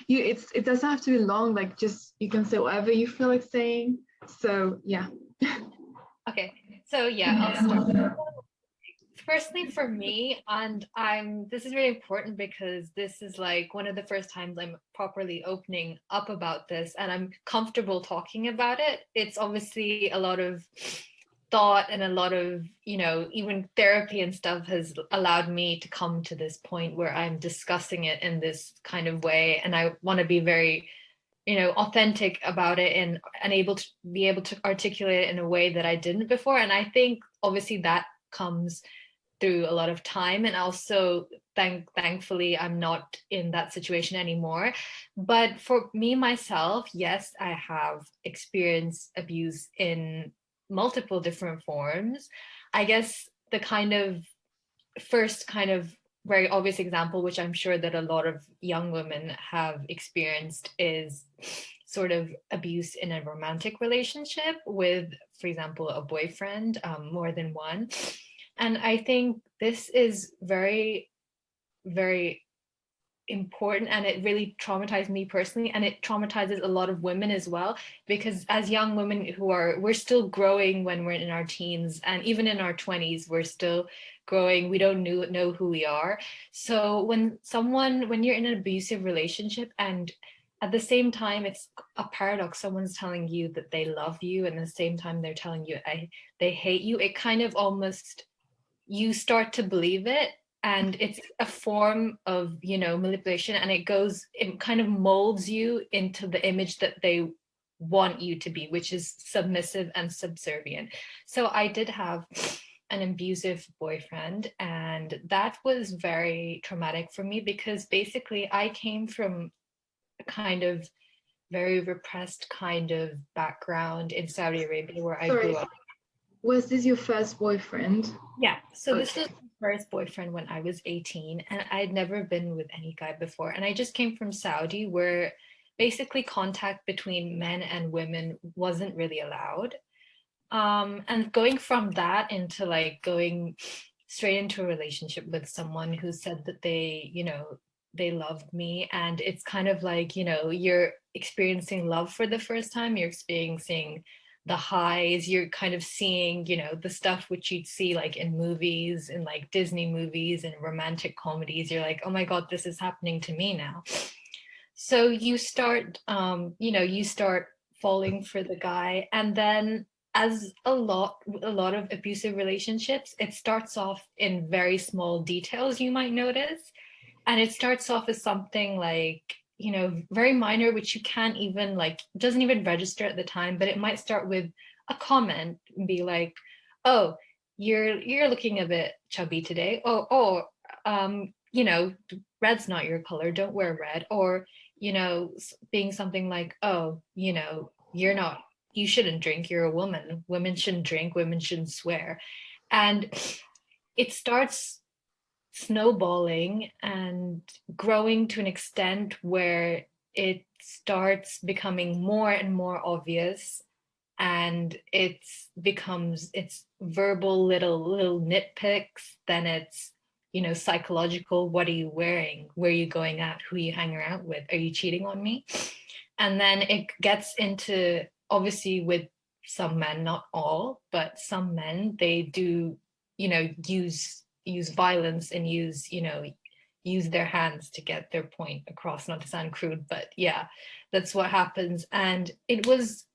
it doesn't have to be long, like just you can say whatever you feel like saying. So yeah. Okay, so yeah, I'll start. Firstly, for me, and this is really important because this is like one of the first times I'm properly opening up about this and I'm comfortable talking about it. It's obviously a lot of thought and a lot of, even therapy and stuff has allowed me to come to this point where I'm discussing it in this kind of way. And I want to be very, authentic about it and able to be able to articulate it in a way that I didn't before. And I think obviously that comes through a lot of time, and also thankfully I'm not in that situation anymore. But for me myself, yes, I have experienced abuse in multiple different forms. I guess the kind of first kind of very obvious example, which I'm sure that a lot of young women have experienced, is sort of abuse in a romantic relationship with, for example, a boyfriend, more than one. And I think this is very, very important, and it really traumatized me personally, and it traumatizes a lot of women as well, because as young women we're still growing when we're in our teens, and even in our 20s we're still growing. We don't know who we are. So when you're in an abusive relationship, and at the same time it's a paradox, someone's telling you that they love you and at the same time they're telling you they hate you, it kind of almost, you start to believe it, and it's a form of manipulation, and it kind of molds you into the image that they want you to be, which is submissive and subservient. So I did have an abusive boyfriend, and that was very traumatic for me because basically I came from a kind of very repressed kind of background in Saudi Arabia where I grew up. Was this your first boyfriend? Yeah, so this was my first boyfriend when I was 18, and I'd never been with any guy before. And I just came from Saudi, where basically contact between men and women wasn't really allowed. And going from that into like going straight into a relationship with someone who said that they loved me, and it's kind of like, you're experiencing love for the first time, you're experiencing the highs, you're kind of seeing, the stuff which you'd see like in movies, in like Disney movies and romantic comedies. You're like, oh my God, this is happening to me now. So you start, you start falling for the guy. And then as a lot of abusive relationships, it starts off in very small details you might notice. And it starts off as something like, very minor, which you can't even like, doesn't even register at the time, but it might start with a comment and be like, oh, you're looking a bit chubby today. Red's not your color, don't wear red. Or, being something like, oh, you shouldn't drink, you're a woman. Women shouldn't drink, women shouldn't swear. And it starts snowballing and growing to an extent where it starts becoming more and more obvious, and it's verbal little nitpicks, then it's psychological. What are you wearing? Where are you going out? Who are you hanging out with? Are you cheating on me? And then it gets into, obviously with some men, not all, but some men, they do use violence and use their hands to get their point across, not to sound crude, but yeah, that's what happens. And it was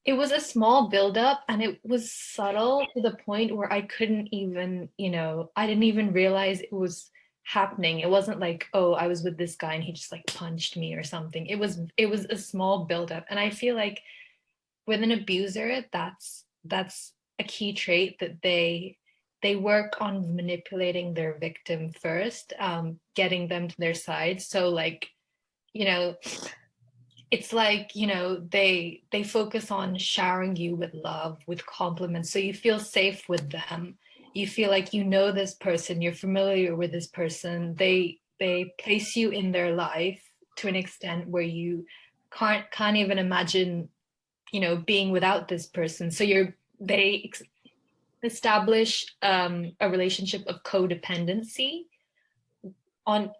a small buildup, and it was subtle to the point where I couldn't even, I didn't even realize it was happening. It wasn't like, oh, I was with this guy and he just like punched me or something. It was a small buildup. And I feel like with an abuser, that's a key trait, that they work on manipulating their victim first, getting them to their side. So like, it's like, they focus on showering you with love, with compliments, so you feel safe with them. You feel like this person, you're familiar with this person. They place you in their life to an extent where you can't even imagine being without this person. So they establish a relationship of codependency, and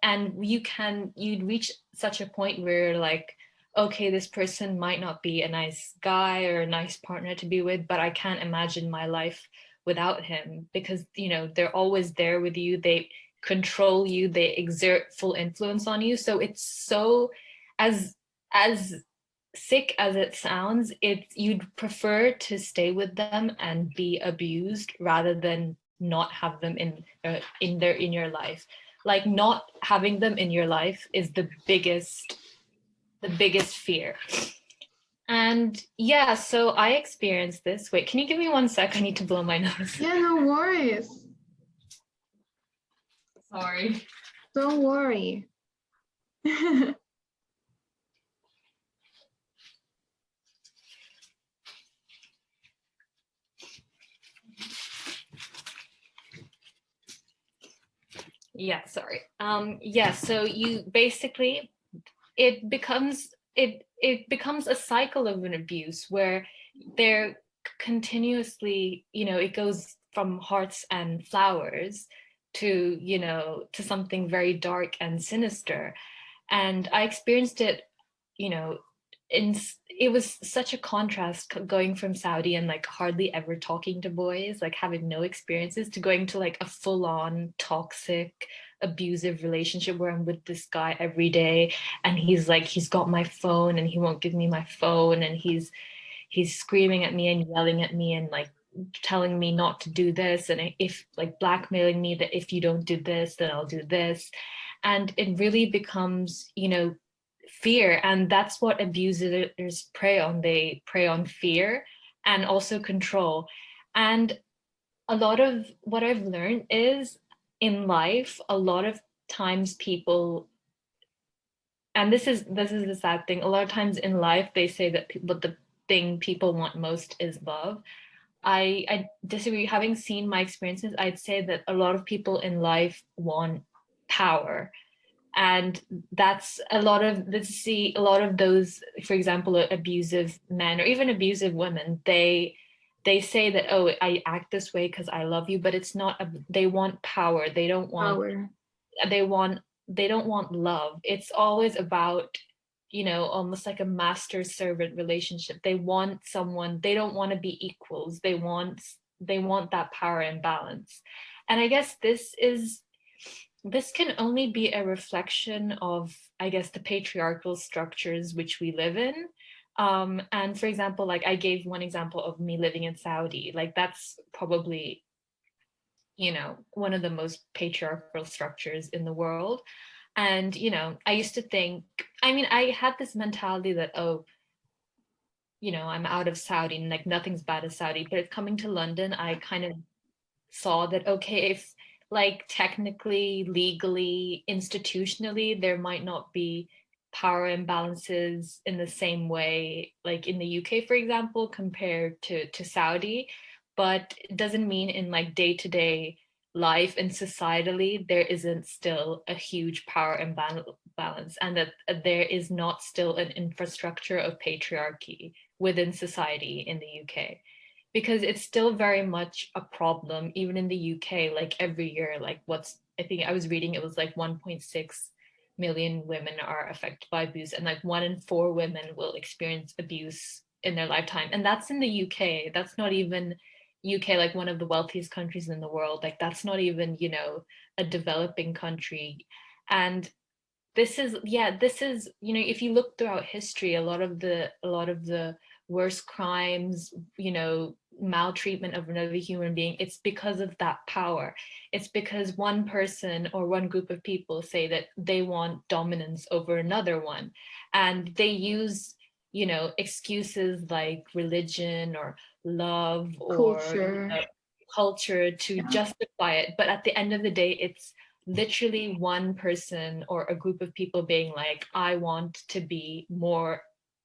you'd reach such a point where like, okay, this person might not be a nice guy or a nice partner to be with, but I can't imagine my life without him, because they're always there with you, they control you, they exert full influence on you. So it's so, as sick as it sounds, you'd prefer to stay with them and be abused rather than not have them in your life. Like, not having them in your life is the biggest fear. And yeah, so I experienced this. Wait, can you give me 1 sec? I need to blow my nose. Yeah, no worries. Sorry. Don't worry. Yeah, sorry. Yeah, so you basically, it becomes a cycle of an abuse where they're continuously, it goes from hearts and flowers to something very dark and sinister. And I experienced it, you know it was such a contrast going from Saudi and like hardly ever talking to boys, like having no experiences, to going to like a full-on toxic abusive relationship where I'm with this guy every day, and he's got my phone and he won't give me my phone, and he's screaming at me and yelling at me and like telling me not to do this, and if like blackmailing me that if you don't do this then I'll do this. And it really becomes fear, and that's what abusers prey on. They prey on fear and also control. And a lot of what I've learned is, in life, a lot of times people, and this is the sad thing, a lot of times in life they say that what the thing people want most is love. I disagree. Having seen my experiences, I'd say that a lot of people in life want power. And that's a lot of this. See, a lot of those, for example, abusive men or even abusive women, they say that, oh, I act this way because I love you, but it's not they want power. Power. They want they don't want love. It's always about, almost like a master servant relationship. They want someone, they don't want to be equals. They want that power and balance. And I guess this can only be a reflection of, I guess, the patriarchal structures which we live in. And for example, like I gave one example of me living in Saudi, like that's probably, one of the most patriarchal structures in the world. And, I used to think, I mean, I had this mentality that, oh, I'm out of Saudi and like nothing's bad as Saudi. But coming to London, I kind of saw that, okay, if like technically, legally, institutionally, there might not be power imbalances in the same way, like in the UK, for example, compared to Saudi, but it doesn't mean in like day-to-day life and societally there isn't still a huge power imbalance, and that there is not still an infrastructure of patriarchy within society in the UK, because it's still very much a problem even in the UK. Like every year, like I think I was reading, it was like 1.6 million women are affected by abuse, and like 1 in 4 women will experience abuse in their lifetime. And that's in the UK. That's not even UK, like one of the wealthiest countries in the world. Like that's not even, a developing country. And this is if you look throughout history, a lot of the worst crimes, maltreatment of another human being, it's because of that power. It's because one person or one group of people say that they want dominance over another one, and they use excuses like religion or love or Culture. culture to Yeah. justify it. But at the end of the day, it's literally one person or a group of people being like, I want to be more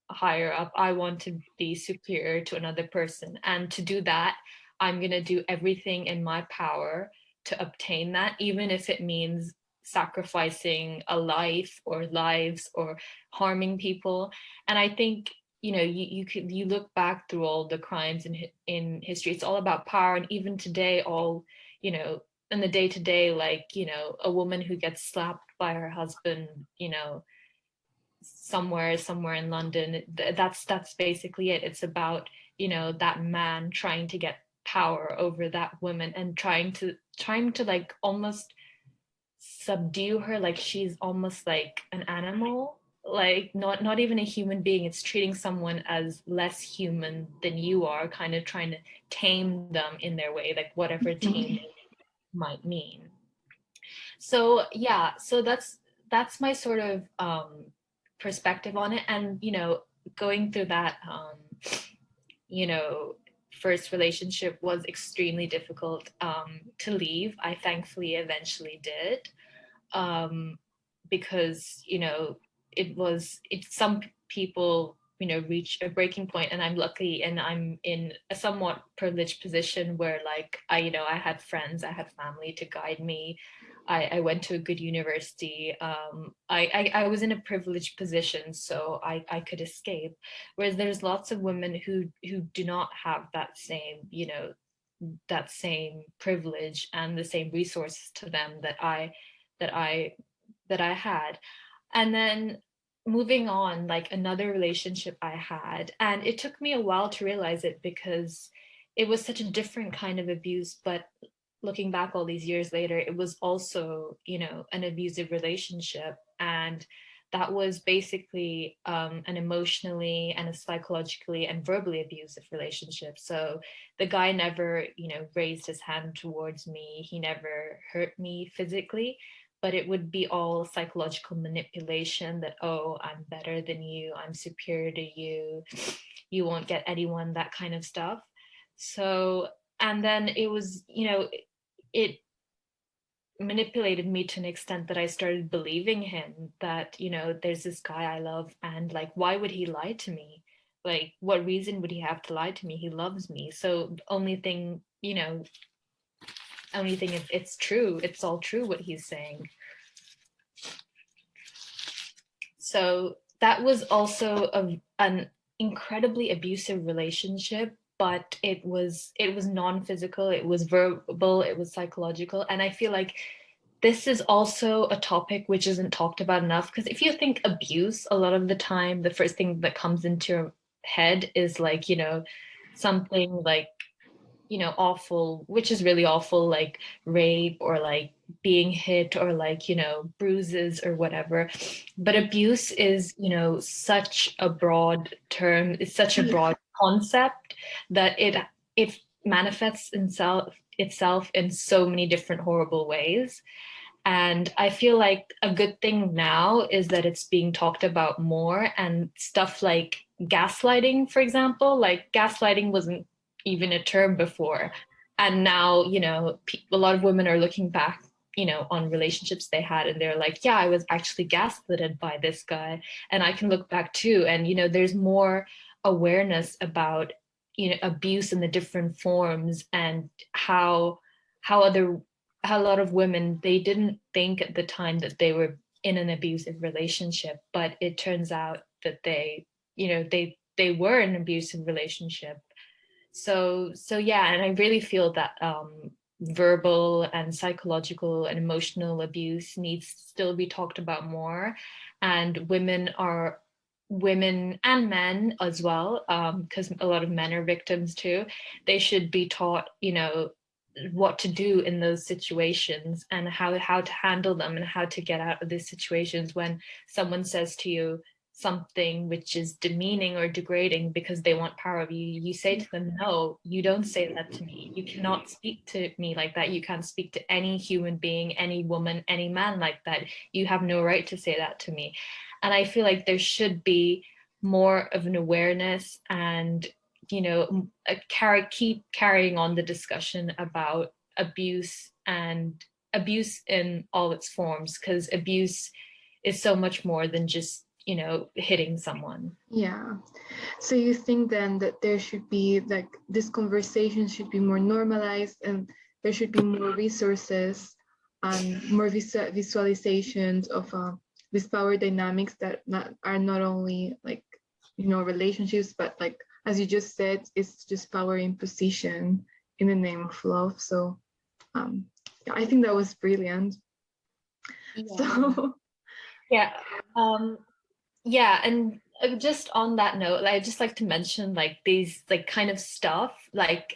higher up, I want to be superior to another person, and to do that I'm going to do everything in my power to obtain that, even if it means sacrificing a life or lives or harming people. And I think you look back through all the crimes in history, it's all about power. And even today, all you know in the day to day, like, you know, a woman who gets slapped by her husband, you know, somewhere in London, that's basically it. It's about, you know, that man trying to get power over that woman and trying to like almost subdue her, like she's almost like an animal, like not even a human being. It's treating someone as less human than you are, kind of trying to tame them in their way, like whatever tame might mean. So yeah, so that's my sort of perspective on it. And you know, going through that you know, first relationship was extremely difficult to leave. I thankfully eventually did, because you know, some people, you know, reach a breaking point, and I'm lucky and I'm in a somewhat privileged position where like I, you know, I had friends, I had family to guide me. I went to a good university. I was in a privileged position, so I could escape. Whereas there's lots of women who do not have that same, you know, that same privilege and the same resources to them that that I I had. And then moving on, like another relationship I had, and it took me a while to realize it because it was such a different kind of abuse. But looking back all these years later, it was also, you know, an abusive relationship. And that was basically an emotionally and a psychologically and verbally abusive relationship. So the guy never, you know, raised his hand towards me. He never hurt me physically, but it would be all psychological manipulation that, oh, I'm better than you, I'm superior to you, you won't get anyone, that kind of stuff. So, and then it was, you know, it manipulated me to an extent that I started believing him, that, you know, there's this guy I love, and like, why would he lie to me? Like, what reason would he have to lie to me? He loves me. So the only thing, you know, only thing, it's true, it's all true what he's saying. So that was also an incredibly abusive relationship, but it was non-physical, it was verbal, it was psychological. And I feel like this is also a topic which isn't talked about enough, because if you think abuse, a lot of the time the first thing that comes into your head is like, you know, something like, you know, awful, which is really awful, like rape or like being hit or like, you know, bruises or whatever. But abuse is, you know, such a broad term, it's such a broad concept that it manifests itself in so many different horrible ways. And I feel like a good thing now is that it's being talked about more, and stuff like gaslighting, for example, like gaslighting wasn't even a term before. And now, you know, a lot of women are looking back, you know, on relationships they had, and they're like, yeah, I was actually gaslighted by this guy. And I can look back too. And, you know, there's more awareness about, you know, abuse in the different forms, and how other how a lot of women, they didn't think at the time that they were in an abusive relationship, but it turns out that they, you know, they were in an abusive relationship. So yeah, and I really feel that verbal and psychological and emotional abuse needs to still be talked about more. And women and men as well, because a lot of men are victims too. They should be taught, you know, what to do in those situations, and how to handle them, and how to get out of these situations when someone says to you something which is demeaning or degrading because they want power of you. You say to them, no, you don't say that to me, you cannot speak to me like that, you can't speak to any human being, any woman, any man like that, you have no right to say that to me. And I feel like there should be more of an awareness, and, you know, keep carrying on the discussion about abuse, and abuse in all its forms, because abuse is so much more than just, you know, hitting someone. Yeah. So you think then that there should be like this conversation should be more normalized, and there should be more resources and more visualizations of these power dynamics that are not only like, you know, relationships, but like, as you just said, it's just power imposition in the name of love. So yeah, I think that was brilliant. Yeah. So Yeah. Yeah, and just on that note, I'd just like to mention like these like kind of stuff, like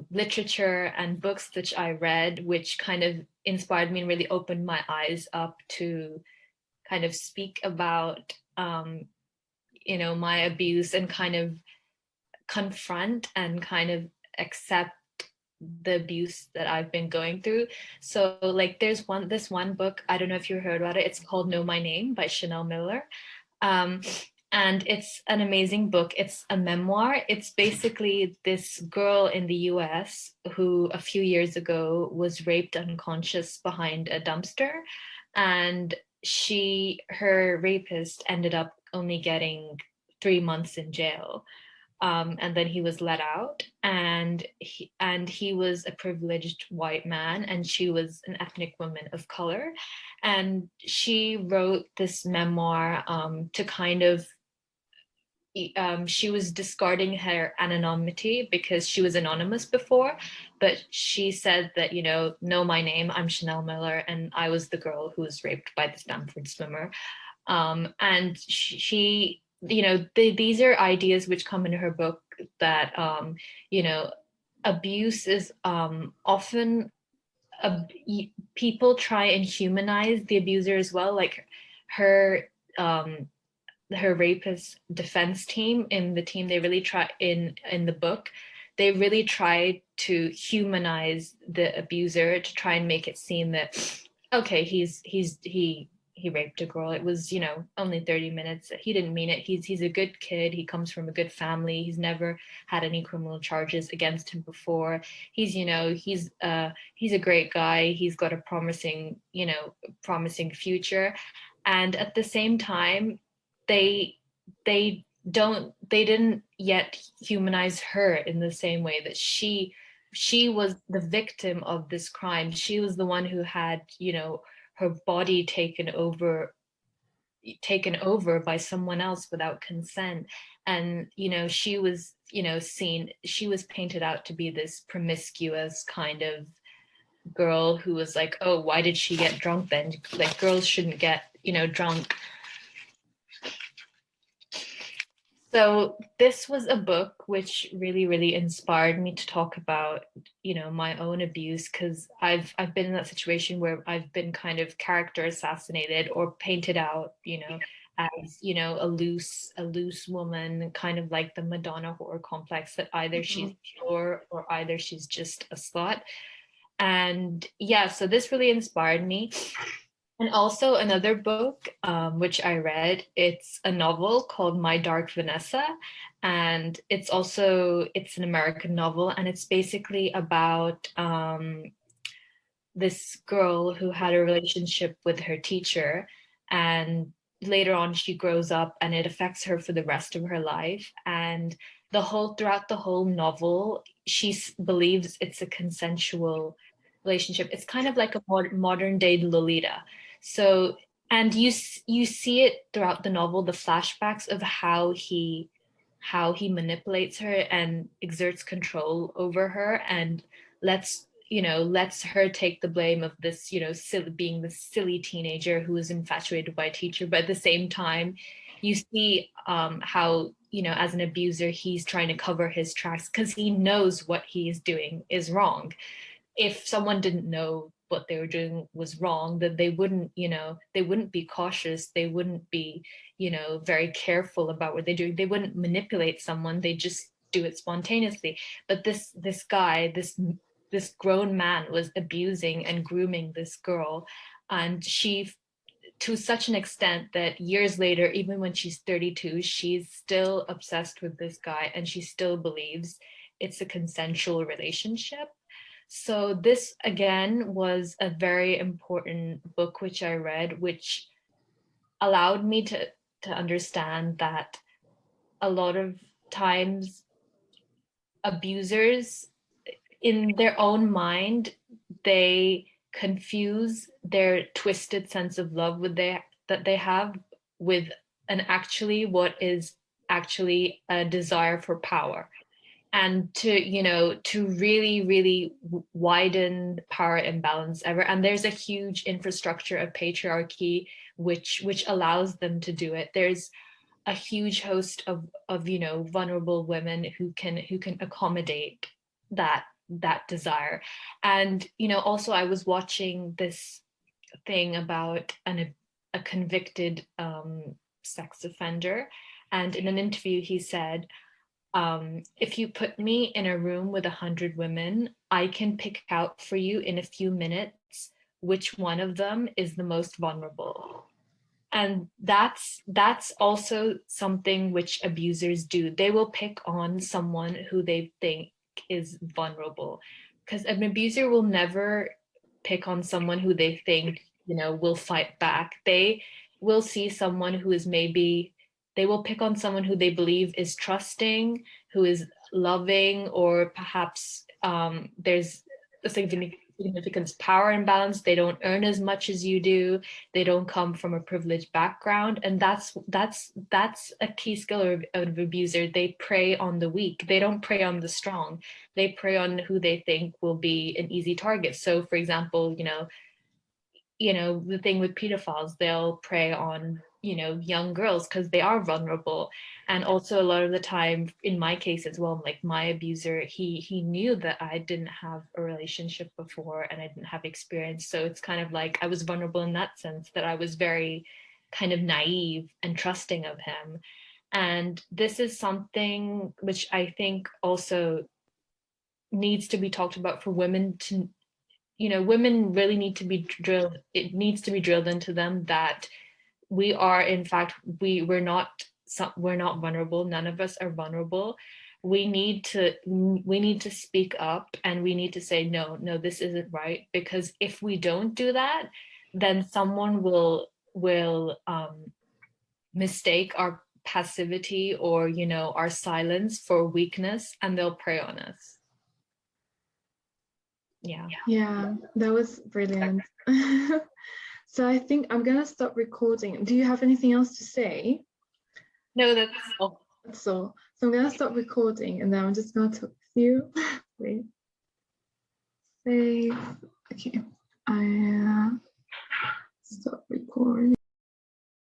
literature and books which I read, which kind of inspired me and really opened my eyes up to kind of speak about my abuse and kind of confront and kind of accept the abuse that I've been going through. So like there's this one book, I don't know if you heard about it. It's called Know My Name by Chanel Miller. Um, and it's an amazing book. It's a memoir. It's basically this girl in the US who a few years ago was raped unconscious behind a dumpster. And her rapist ended up only getting 3 months in jail. And then he was let out, and he was a privileged white man, and she was an ethnic woman of color. And she wrote this memoir to kind of she was discarding her anonymity because she was anonymous before, but she said that, know my name, I'm Chanel Miller, and I was the girl who was raped by the Stanford swimmer. And she these are ideas which come into her book that abuse is often people try and humanize the abuser as well, like her um her rapist defense team in the team, they really try in the book, they really try to humanize the abuser to try and make it seem that okay, he raped a girl, it was only 30 minutes, he didn't mean it, he's a good kid, he comes from a good family, he's never had any criminal charges against him before, he's a great guy, he's got a promising future. And at the same time, they didn't yet humanize her in the same way that she was the victim of this crime. She was the one who had her body taken over by someone else without consent. And she was painted out to be this promiscuous kind of girl who was like, oh, why did she get drunk then, like girls shouldn't get drunk. So this was a book which really, really inspired me to talk about, my own abuse, because I've been in that situation where I've been kind of character assassinated or painted out, as a loose woman, kind of like the Madonna whore complex, that either she's pure or either she's just a slut. And yeah, so this really inspired me. And also another book, which I read, it's a novel called My Dark Vanessa. And it's an American novel. And it's basically about this girl who had a relationship with her teacher. And later on, she grows up and it affects her for the rest of her life. And throughout the whole novel, she believes it's a consensual relationship. It's kind of like a modern day Lolita. So, and you see it throughout the novel, the flashbacks of how he manipulates her and exerts control over her and lets her take the blame of this, being this silly teenager who is infatuated by a teacher. But at the same time, you see how, as an abuser, he's trying to cover his tracks because he knows what he is doing is wrong. If someone didn't know what they were doing was wrong, that they wouldn't be cautious, they wouldn't be very careful about what they're doing, they wouldn't manipulate someone, they just do it spontaneously. But this guy, this grown man, was abusing and grooming this girl, and she, to such an extent that years later, even when she's 32, she's still obsessed with this guy and she still believes it's a consensual relationship. So this again was a very important book which I read, which allowed me to understand that a lot of times abusers, in their own mind, they confuse their twisted sense of love that they have with what is actually a desire for power. and to really widen power imbalance ever. And there's a huge infrastructure of patriarchy which allows them to do it. There's a huge host of vulnerable women who can accommodate that desire. And also I was watching this thing about a convicted sex offender, and in an interview he said, if you put me in a room with 100 women, I can pick out for you in a few minutes which one of them is the most vulnerable. And that's also something which abusers do. They will pick on someone who they think is vulnerable, because an abuser will never pick on someone who they think will fight back. They will see someone who is maybe, they will pick on someone who they believe is trusting, who is loving, or perhaps there's a significant power imbalance. They don't earn as much as you do. They don't come from a privileged background. And that's a key skill of an abuser. They prey on the weak. They don't prey on the strong. They prey on who they think will be an easy target. So for example, the thing with pedophiles, they'll prey on young girls because they are vulnerable. And also a lot of the time, in my case as well, like my abuser, he knew that I didn't have a relationship before and I didn't have experience. So it's kind of like I was vulnerable in that sense, that I was very kind of naive and trusting of him. And this is something which I think also needs to be talked about for women to, women really need to be drilled. It needs to be drilled into them that we are, in fact, we're not vulnerable. None of us are vulnerable. We need to speak up, and we need to say, no, this isn't right. Because if we don't do that, then someone will mistake our passivity or our silence for weakness, and they'll prey on us. Yeah, that was brilliant. So I think I'm gonna stop recording. Do you have anything else to say? No, that's all. So I'm gonna stop recording, and then I'm just gonna talk with you. Wait. Save. Okay. I stop recording.